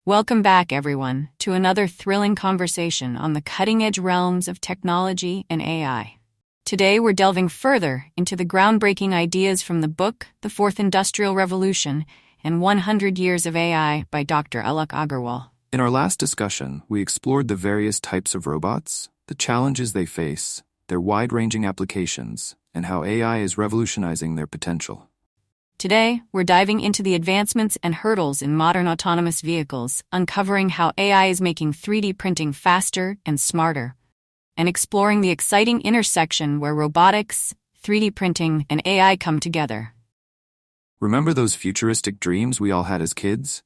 Welcome back, everyone, to another thrilling conversation on the cutting-edge realms of technology and AI. Today, we're delving further into the groundbreaking ideas from the book, The Fourth Industrial Revolution and 100 Years of AI by Dr. Alok Aggarwal. In our last discussion, we explored the various types of robots, the challenges they face, their wide-ranging applications, and how AI is revolutionizing their potential. Today, we're diving into the advancements and hurdles in modern autonomous vehicles, uncovering how AI is making 3D printing faster and smarter, and exploring the exciting intersection where robotics, 3D printing, and AI come together. Remember those futuristic dreams we all had as kids?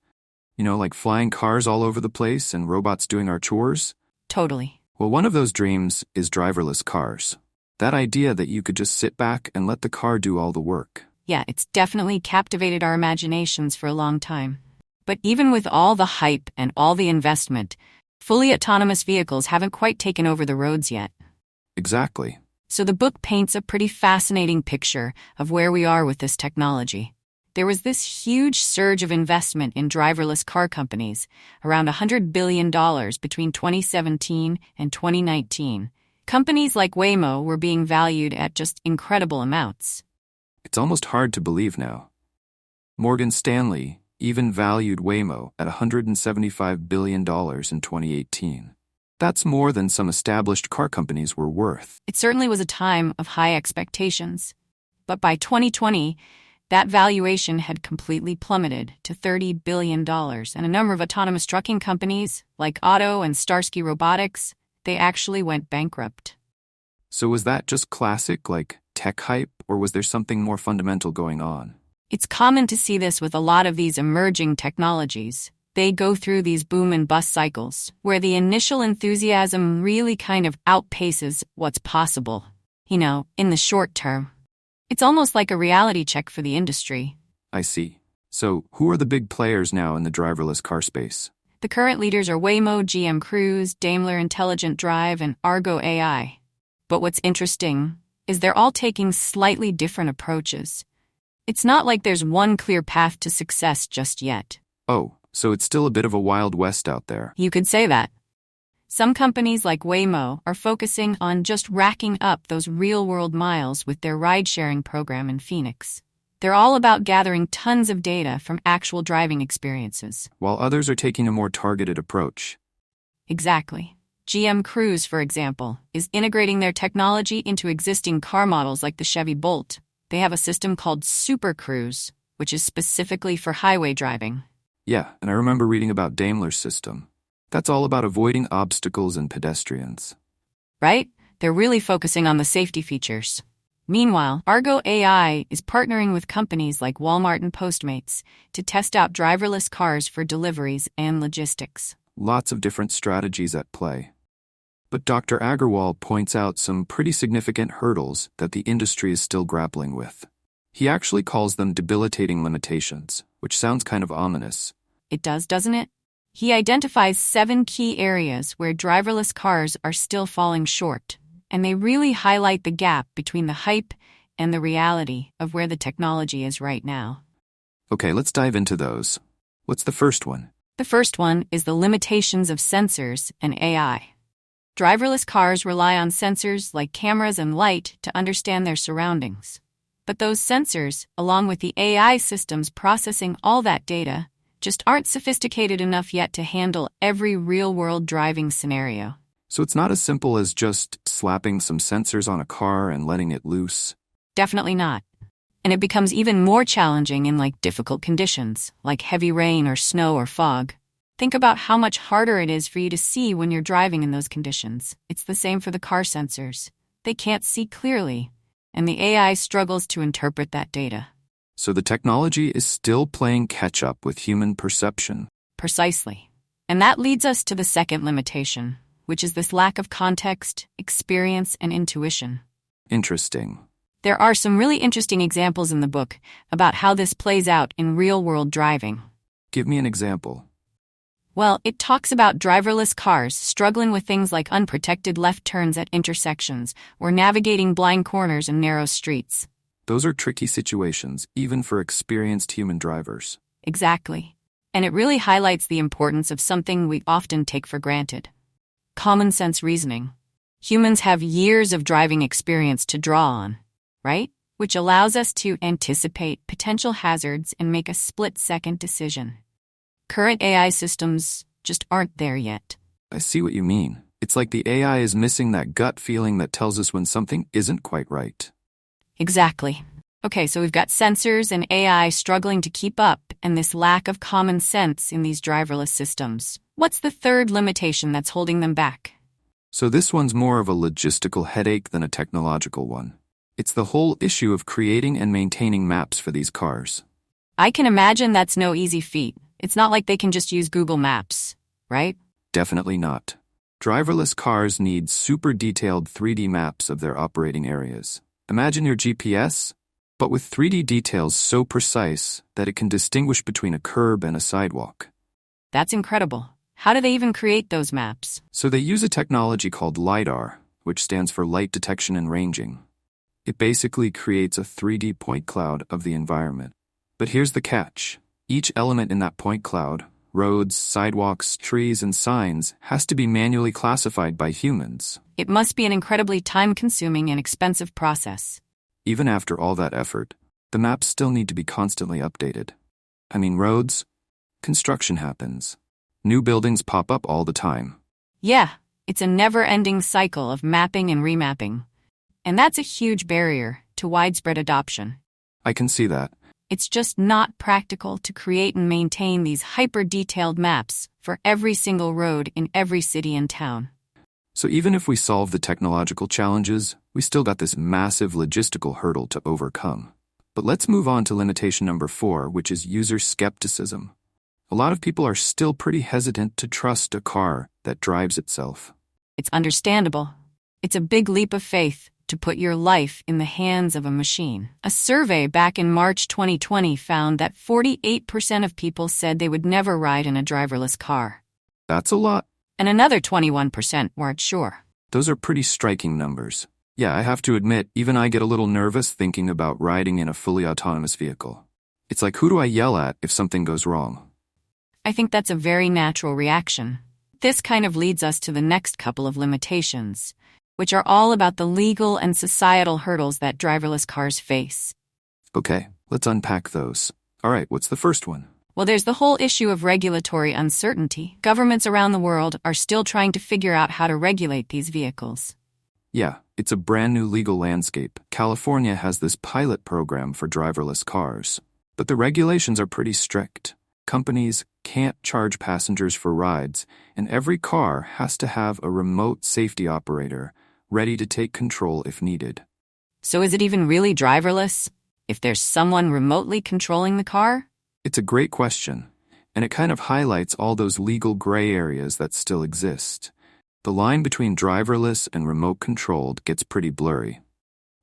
Like flying cars all over the place and robots doing our chores? Totally. Well, one of those dreams is driverless cars. That idea that you could just sit back and let the car do all the work. Yeah, it's definitely captivated our imaginations for a long time. But even with all the hype and all the investment, fully autonomous vehicles haven't quite taken over the roads yet. Exactly. So the book paints a pretty fascinating picture of where we are with this technology. There was this huge surge of investment in driverless car companies, around $100 billion between 2017 and 2019. Companies like Waymo were being valued at just incredible amounts. It's almost hard to believe now. Morgan Stanley even valued Waymo at $175 billion in 2018. That's more than some established car companies were worth. It certainly was a time of high expectations. But by 2020, that valuation had completely plummeted to $30 billion, and a number of autonomous trucking companies, like Otto and Starsky Robotics, they actually went bankrupt. So was that just classic, tech hype, or was there something more fundamental going on? It's common to see this with a lot of these emerging technologies. They go through these boom and bust cycles, where the initial enthusiasm really kind of outpaces what's possible, in the short term. It's almost like a reality check for the industry. I see. So, who are the big players now in the driverless car space? The current leaders are Waymo, GM Cruise, Daimler Intelligent Drive, and Argo AI. But what's interesting is they're all taking slightly different approaches. It's not like there's one clear path to success just yet. Oh, so it's still a bit of a Wild West out there. You could say that. Some companies like Waymo are focusing on just racking up those real-world miles with their ride-sharing program in Phoenix. They're all about gathering tons of data from actual driving experiences. While others are taking a more targeted approach. Exactly. GM Cruise, for example, is integrating their technology into existing car models like the Chevy Bolt. They have a system called Super Cruise, which is specifically for highway driving. Yeah, and I remember reading about Daimler's system. That's all about avoiding obstacles and pedestrians. Right? They're really focusing on the safety features. Meanwhile, Argo AI is partnering with companies like Walmart and Postmates to test out driverless cars for deliveries and logistics. Lots of different strategies at play. But Dr. Aggarwal points out some pretty significant hurdles that the industry is still grappling with. He actually calls them debilitating limitations, which sounds kind of ominous. It does, doesn't it? He identifies 7 key areas where driverless cars are still falling short, and they really highlight the gap between the hype and the reality of where the technology is right now. Okay, let's dive into those. What's the first one? The first one is the limitations of sensors and AI. Driverless cars rely on sensors like cameras and light to understand their surroundings. But those sensors, along with the AI systems processing all that data, just aren't sophisticated enough yet to handle every real-world driving scenario. So it's not as simple as just slapping some sensors on a car and letting it loose? Definitely not. And it becomes even more challenging in difficult conditions, like heavy rain or snow or fog. Think about how much harder it is for you to see when you're driving in those conditions. It's the same for the car sensors. They can't see clearly, and the AI struggles to interpret that data. So the technology is still playing catch-up with human perception. Precisely. And that leads us to the second limitation, which is this lack of context, experience, and intuition. Interesting. There are some really interesting examples in the book about how this plays out in real-world driving. Give me an example. Well, it talks about driverless cars struggling with things like unprotected left turns at intersections or navigating blind corners and narrow streets. Those are tricky situations, even for experienced human drivers. Exactly. And it really highlights the importance of something we often take for granted: common sense reasoning. Humans have years of driving experience to draw on, right? Which allows us to anticipate potential hazards and make a split-second decision. Current AI systems just aren't there yet. I see what you mean. It's like the AI is missing that gut feeling that tells us when something isn't quite right. Exactly. Okay, so we've got sensors and AI struggling to keep up, and this lack of common sense in these driverless systems. What's the third limitation that's holding them back? So this one's more of a logistical headache than a technological one. It's the whole issue of creating and maintaining maps for these cars. I can imagine that's no easy feat. It's not like they can just use Google Maps, right? Definitely not. Driverless cars need super detailed 3D maps of their operating areas. Imagine your GPS, but with 3D details so precise that it can distinguish between a curb and a sidewalk. That's incredible. How do they even create those maps? So they use a technology called LiDAR, which stands for light detection and ranging. It basically creates a 3D point cloud of the environment. But here's the catch. Each element in that point cloud, roads, sidewalks, trees, and signs, has to be manually classified by humans. It must be an incredibly time-consuming and expensive process. Even after all that effort, the maps still need to be constantly updated. I mean, roads, construction happens. New buildings pop up all the time. Yeah, it's a never-ending cycle of mapping and remapping. And that's a huge barrier to widespread adoption. I can see that. It's just not practical to create and maintain these hyper-detailed maps for every single road in every city and town. So even if we solve the technological challenges, we still got this massive logistical hurdle to overcome. But let's move on to limitation number 4, which is user skepticism. A lot of people are still pretty hesitant to trust a car that drives itself. It's understandable. It's a big leap of faith to put your life in the hands of a machine. A survey back in March 2020 found that 48% of people said they would never ride in a driverless car. That's a lot. And another 21% weren't sure. Those are pretty striking numbers. Yeah, I have to admit, even I get a little nervous thinking about riding in a fully autonomous vehicle. It's like, who do I yell at if something goes wrong? I think that's a very natural reaction. This kind of leads us to the next couple of limitations, which are all about the legal and societal hurdles that driverless cars face. Okay, let's unpack those. All right, what's the first one? Well, there's the whole issue of regulatory uncertainty. Governments around the world are still trying to figure out how to regulate these vehicles. Yeah, it's a brand new legal landscape. California has this pilot program for driverless cars, but the regulations are pretty strict. Companies can't charge passengers for rides, and every car has to have a remote safety operator ready to take control if needed. So is it even really driverless if there's someone remotely controlling the car? It's a great question, and it kind of highlights all those legal gray areas that still exist. The line between driverless and remote controlled gets pretty blurry.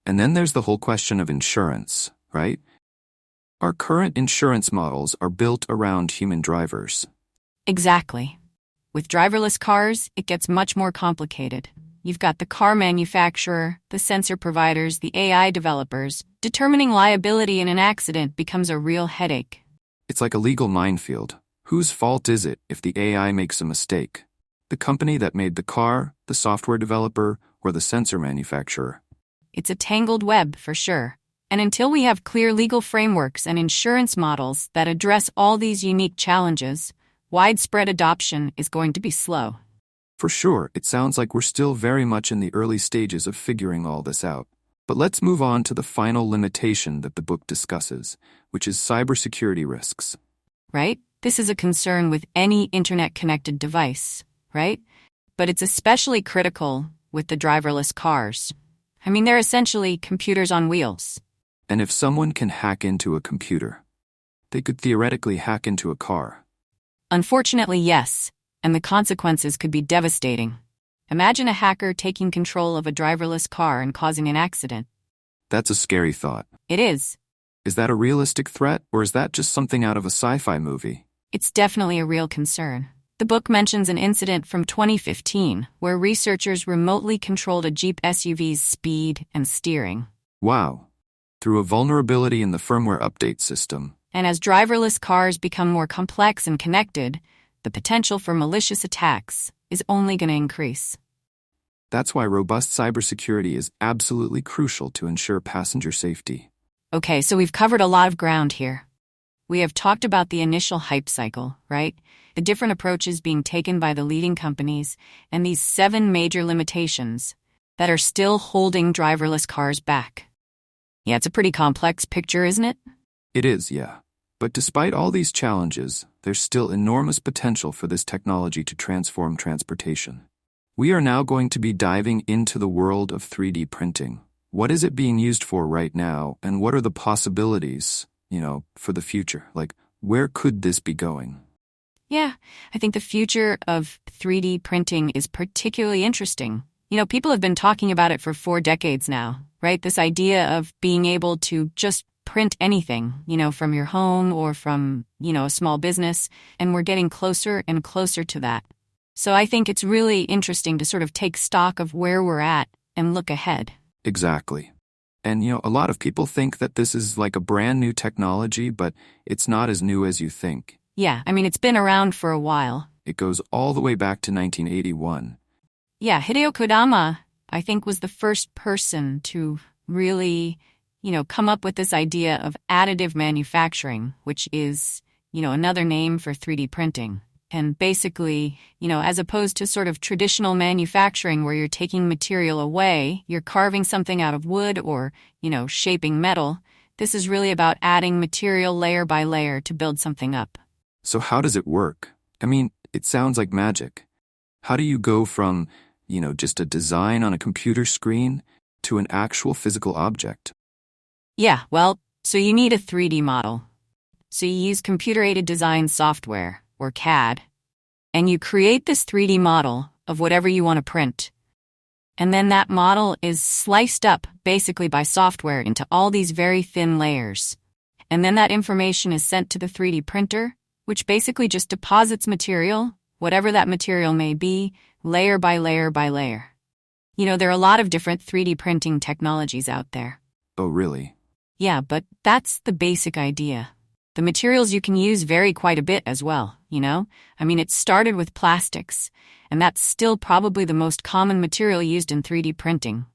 And then there's the whole question of insurance, right? Our current insurance models are built around human drivers. Exactly. With driverless cars, it gets much more complicated. You've got the car manufacturer, the sensor providers, the AI developers. Determining liability in an accident becomes a real headache. It's like a legal minefield. Whose fault is it if the AI makes a mistake? The company that made the car, the software developer, or the sensor manufacturer? It's a tangled web, for sure. And until we have clear legal frameworks and insurance models that address all these unique challenges, widespread adoption is going to be slow. For sure, it sounds like we're still very much in the early stages of figuring all this out. But let's move on to the final limitation that the book discusses, which is cybersecurity risks. Right? This is a concern with any internet-connected device, right? But it's especially critical with the driverless cars. I mean, they're essentially computers on wheels. And if someone can hack into a computer, they could theoretically hack into a car. Unfortunately, yes, and the consequences could be devastating. Imagine a hacker taking control of a driverless car and causing an accident. That's a scary thought. It is. Is that a realistic threat, or is that just something out of a sci-fi movie? It's definitely a real concern. The book mentions an incident from 2015 where researchers remotely controlled a Jeep SUV's speed and steering. Wow. Through a vulnerability in the firmware update system, And as driverless cars become more complex and connected, the potential for malicious attacks is only going to increase. That's why robust cybersecurity is absolutely crucial to ensure passenger safety. Okay, so we've covered a lot of ground here. We have talked about the initial hype cycle, right? The different approaches being taken by the leading companies, and these 7 major limitations that are still holding driverless cars back. Yeah, it's a pretty complex picture, isn't it? It is, yeah. But despite all these challenges, there's still enormous potential for this technology to transform transportation. We are now going to be diving into the world of 3D printing. What is it being used for right now, and what are the possibilities, for the future? Like, where could this be going? Yeah, I think the future of 3D printing is particularly interesting. People have been talking about it for 4 decades now, right? This idea of being able to just print anything, from your home or from, a small business, and we're getting closer and closer to that. So I think it's really interesting to sort of take stock of where we're at and look ahead. Exactly. And, a lot of people think that this is like a brand new technology, but it's not as new as you think. Yeah, it's been around for a while. It goes all the way back to 1981. Yeah, Hideo Kodama, I think, was the first person to really, come up with this idea of additive manufacturing, which is, another name for 3D printing. And basically, as opposed to sort of traditional manufacturing where you're taking material away, you're carving something out of wood or, shaping metal, this is really about adding material layer by layer to build something up. So how does it work? It sounds like magic. How do you go from, just a design on a computer screen to an actual physical object? Yeah, well, so you need a 3D model. So you use computer-aided design software, or CAD, and you create this 3D model of whatever you want to print. And then that model is sliced up basically by software into all these very thin layers. And then that information is sent to the 3D printer, which basically just deposits material, whatever that material may be, layer by layer by layer. There are a lot of different 3D printing technologies out there. Oh, really? Yeah, but that's the basic idea. The materials you can use vary quite a bit as well, It started with plastics, and that's still probably the most common material used in 3D printing.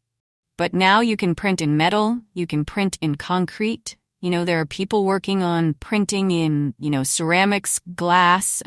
But now you can print in metal, you can print in concrete. There are people working on printing in, ceramics, glass.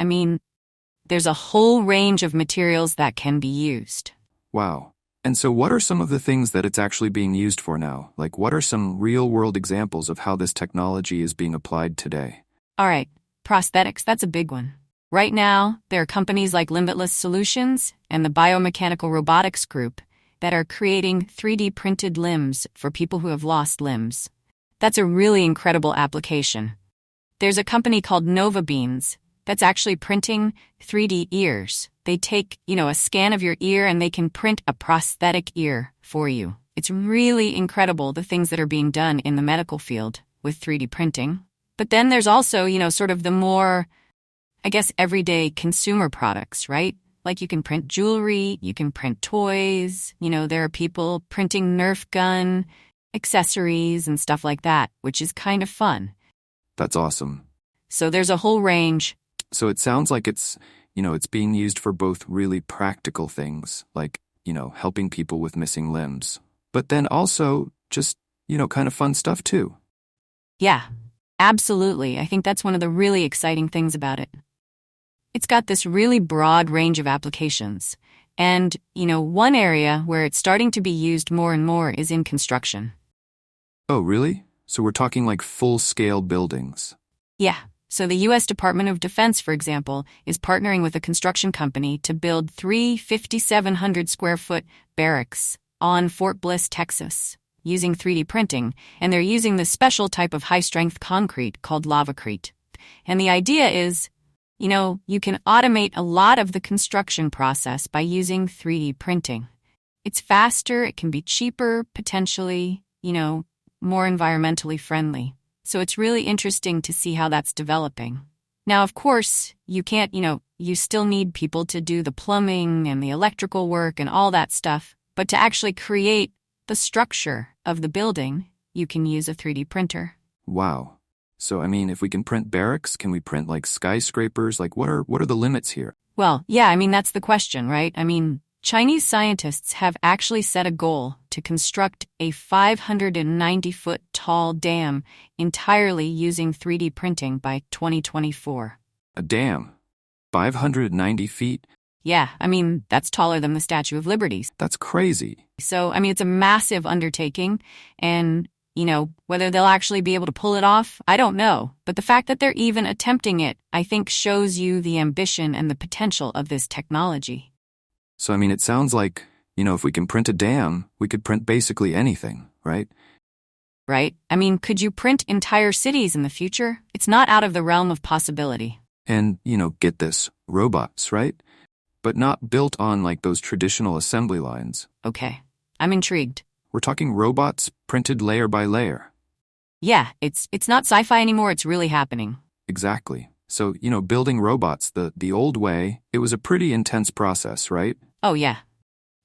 There's a whole range of materials that can be used. Wow. And so what are some of the things that it's actually being used for now? Like, what are some real-world examples of how this technology is being applied today? All right, prosthetics, that's a big one. Right now, there are companies like Limitless Solutions and the Biomechanical Robotics Group that are creating 3D printed limbs for people who have lost limbs. That's a really incredible application. There's a company called Nova Beans that's actually printing 3D ears. They take, a scan of your ear and they can print a prosthetic ear for you. It's really incredible the things that are being done in the medical field with 3D printing. But then there's also, sort of the more, everyday consumer products, right? Like you can print jewelry, you can print toys, there are people printing Nerf gun, accessories and stuff like that, which is kind of fun. That's awesome. So there's a whole range. So it sounds like it's being used for both really practical things, like, helping people with missing limbs, but then also just, kind of fun stuff too. Yeah, absolutely. I think that's one of the really exciting things about it. It's got this really broad range of applications. And, one area where it's starting to be used more and more is in construction. Oh, really? So we're talking like full-scale buildings. Yeah. So the U.S. Department of Defense, for example, is partnering with a construction company to build 3 5,700-square-foot barracks on Fort Bliss, Texas, using 3D printing, and they're using this special type of high-strength concrete called lavacrete. And the idea is, you can automate a lot of the construction process by using 3D printing. It's faster, it can be cheaper, potentially, more environmentally friendly. So it's really interesting to see how that's developing. Now, of course, you can't, you still need people to do the plumbing and the electrical work and all that stuff. But to actually create the structure of the building, you can use a 3D printer. Wow. So, I mean, if we can print barracks, can we print like skyscrapers? Like, what are the limits here? Well, yeah, I mean, that's the question, right? I mean, Chinese scientists have actually set a goal to construct a 590-foot tall dam entirely using 3D printing by 2024. A dam. 590 feet? Yeah, I mean, that's taller than the Statue of Liberty. That's crazy. So, I mean, it's a massive undertaking, and, whether they'll actually be able to pull it off, I don't know. But the fact that they're even attempting it, I think shows you the ambition and the potential of this technology. So, I mean, it sounds like, if we can print a dam, we could print basically anything, right? Right? I mean, could you print entire cities in the future? It's not out of the realm of possibility. And, get this, robots, right? But not built on like those traditional assembly lines. Okay, I'm intrigued. We're talking robots printed layer by layer. Yeah, it's not sci-fi anymore, it's really happening. Exactly. So, building robots the old way, it was a pretty intense process, right? Oh yeah.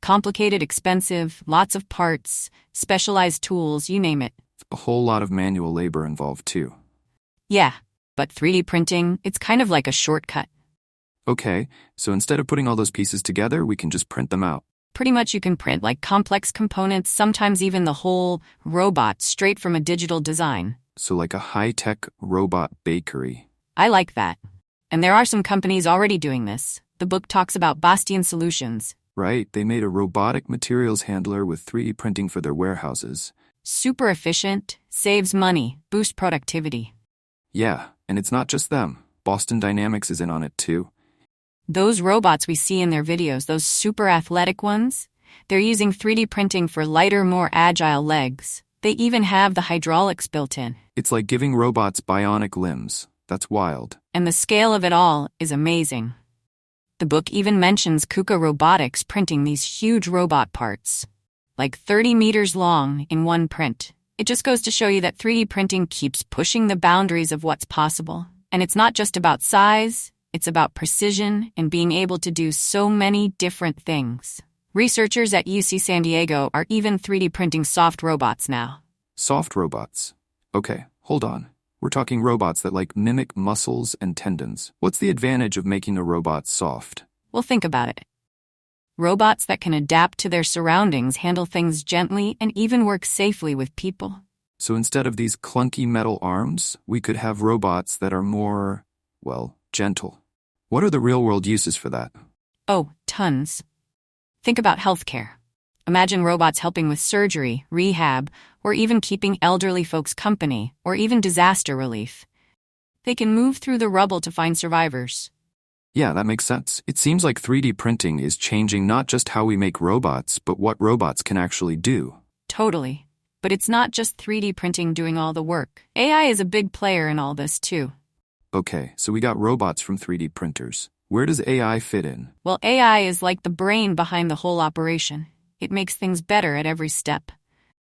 Complicated, expensive, lots of parts, specialized tools, you name it. A whole lot of manual labor involved too. Yeah, but 3D printing, it's kind of like a shortcut. Okay, so instead of putting all those pieces together, we can just print them out. Pretty much you can print like complex components, sometimes even the whole robot straight from a digital design. So like a high-tech robot bakery. I like that. And there are some companies already doing this. The book talks about Bastian Solutions. Right, they made a robotic materials handler with 3D printing for their warehouses. Super efficient, saves money, boosts productivity. Yeah, and it's not just them. Boston Dynamics is in on it too. Those robots we see in their videos, those super athletic ones, they're using 3D printing for lighter, more agile legs. They even have the hydraulics built in. It's like giving robots bionic limbs. That's wild. And the scale of it all is amazing. The book even mentions KUKA Robotics printing these huge robot parts, like 30 meters long in one print. It just goes to show you that 3D printing keeps pushing the boundaries of what's possible. And it's not just about size, it's about precision and being able to do so many different things. Researchers at UC San Diego are even 3D printing soft robots now. Soft robots. Okay, hold on. We're talking robots that like mimic muscles and tendons. What's the advantage of making a robot soft? Well, think about it. Robots that can adapt to their surroundings, handle things gently, and even work safely with people. So instead of these clunky metal arms, we could have robots that are more, gentle. What are the real-world uses for that? Oh, tons. Think about healthcare. Imagine robots helping with surgery, rehab, or even keeping elderly folks company, or even disaster relief. They can move through the rubble to find survivors. Yeah, that makes sense. It seems like 3D printing is changing not just how we make robots, but what robots can actually do. Totally. But it's not just 3D printing doing all the work. AI is a big player in all this, too. Okay, so we got robots from 3D printers. Where does AI fit in? Well, AI is like the brain behind the whole operation. It makes things better at every step.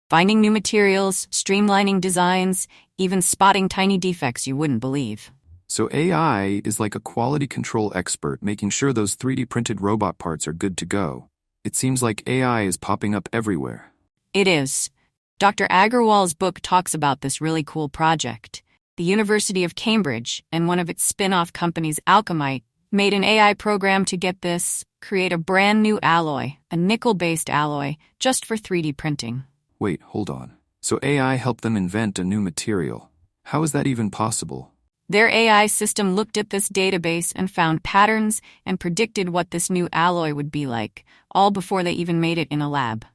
Finding new materials, streamlining designs, even spotting tiny defects you wouldn't believe. So AI is like a quality control expert making sure those 3D printed robot parts are good to go. It seems like AI is popping up everywhere. It is. Dr. Aggarwal's book talks about this really cool project. The University of Cambridge and one of its spin-off companies, Alchemite, made an AI program to create a brand new alloy, a nickel-based alloy, just for 3D printing. Wait, hold on. So AI helped them invent a new material. How is that even possible? Their AI system looked at this database and found patterns and predicted what this new alloy would be like, all before they even made it in a lab.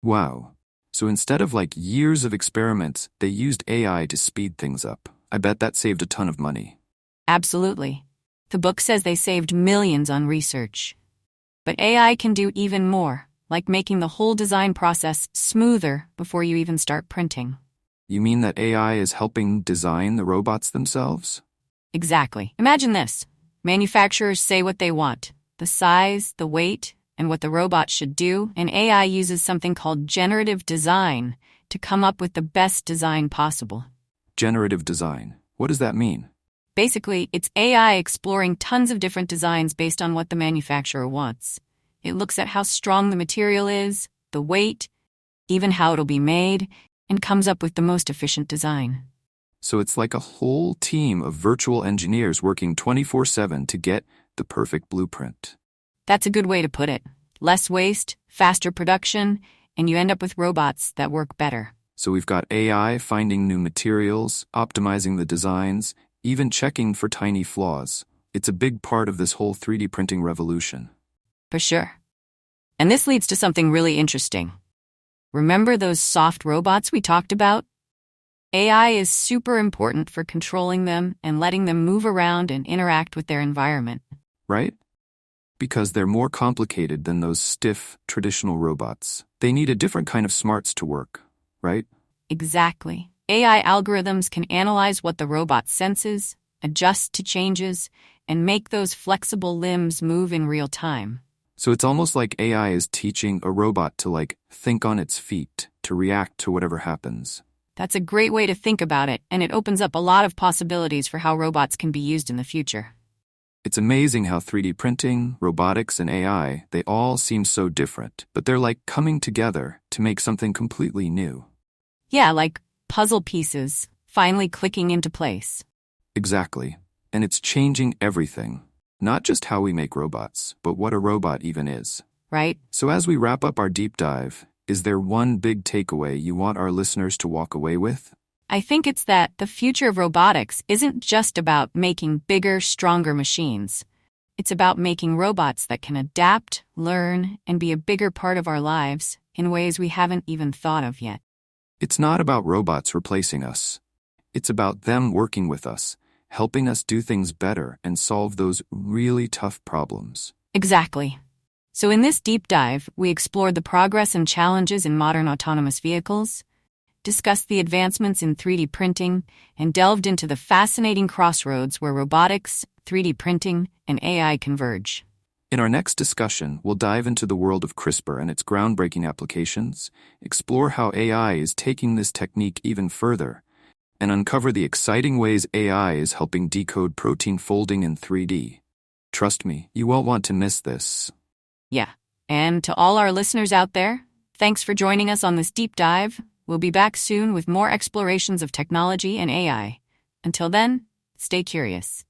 Wow. So instead of like years of experiments, they used AI to speed things up. I bet that saved a ton of money. Absolutely. The book says they saved millions on research. But AI can do even more, like making the whole design process smoother before you even start printing. You mean that AI is helping design the robots themselves? Exactly. Imagine this. Manufacturers say what they want, the size, the weight, and what the robot should do, and AI uses something called generative design to come up with the best design possible. Generative design. What does that mean? Basically, it's AI exploring tons of different designs based on what the manufacturer wants. It looks at how strong the material is, the weight, even how it'll be made, and comes up with the most efficient design. So it's like a whole team of virtual engineers working 24/7 to get the perfect blueprint. That's a good way to put it. Less waste, faster production, and you end up with robots that work better. So we've got AI finding new materials, optimizing the designs, even checking for tiny flaws. It's a big part of this whole 3D printing revolution. For sure. And this leads to something really interesting. Remember those soft robots we talked about? AI is super important for controlling them and letting them move around and interact with their environment. Right? Because they're more complicated than those stiff, traditional robots. They need a different kind of smarts to work, right? Exactly. AI algorithms can analyze what the robot senses, adjust to changes, and make those flexible limbs move in real time. So it's almost like AI is teaching a robot to think on its feet, to react to whatever happens. That's a great way to think about it, and it opens up a lot of possibilities for how robots can be used in the future. It's amazing how 3D printing, robotics, and AI, they all seem so different, but they're like coming together to make something completely new. Yeah, like puzzle pieces finally clicking into place. Exactly. And it's changing everything. Not just how we make robots, but what a robot even is. Right? So as we wrap up our deep dive, is there one big takeaway you want our listeners to walk away with? I think it's that the future of robotics isn't just about making bigger, stronger machines. It's about making robots that can adapt, learn, and be a bigger part of our lives in ways we haven't even thought of yet. It's not about robots replacing us. It's about them working with us, helping us do things better and solve those really tough problems. Exactly. So in this deep dive, we explored the progress and challenges in modern autonomous vehicles, discussed the advancements in 3D printing, and delved into the fascinating crossroads where robotics, 3D printing, and AI converge. In our next discussion, we'll dive into the world of CRISPR and its groundbreaking applications, explore how AI is taking this technique even further, and uncover the exciting ways AI is helping decode protein folding in 3D. Trust me, you won't want to miss this. Yeah. And to all our listeners out there, thanks for joining us on this deep dive. We'll be back soon with more explorations of technology and AI. Until then, stay curious.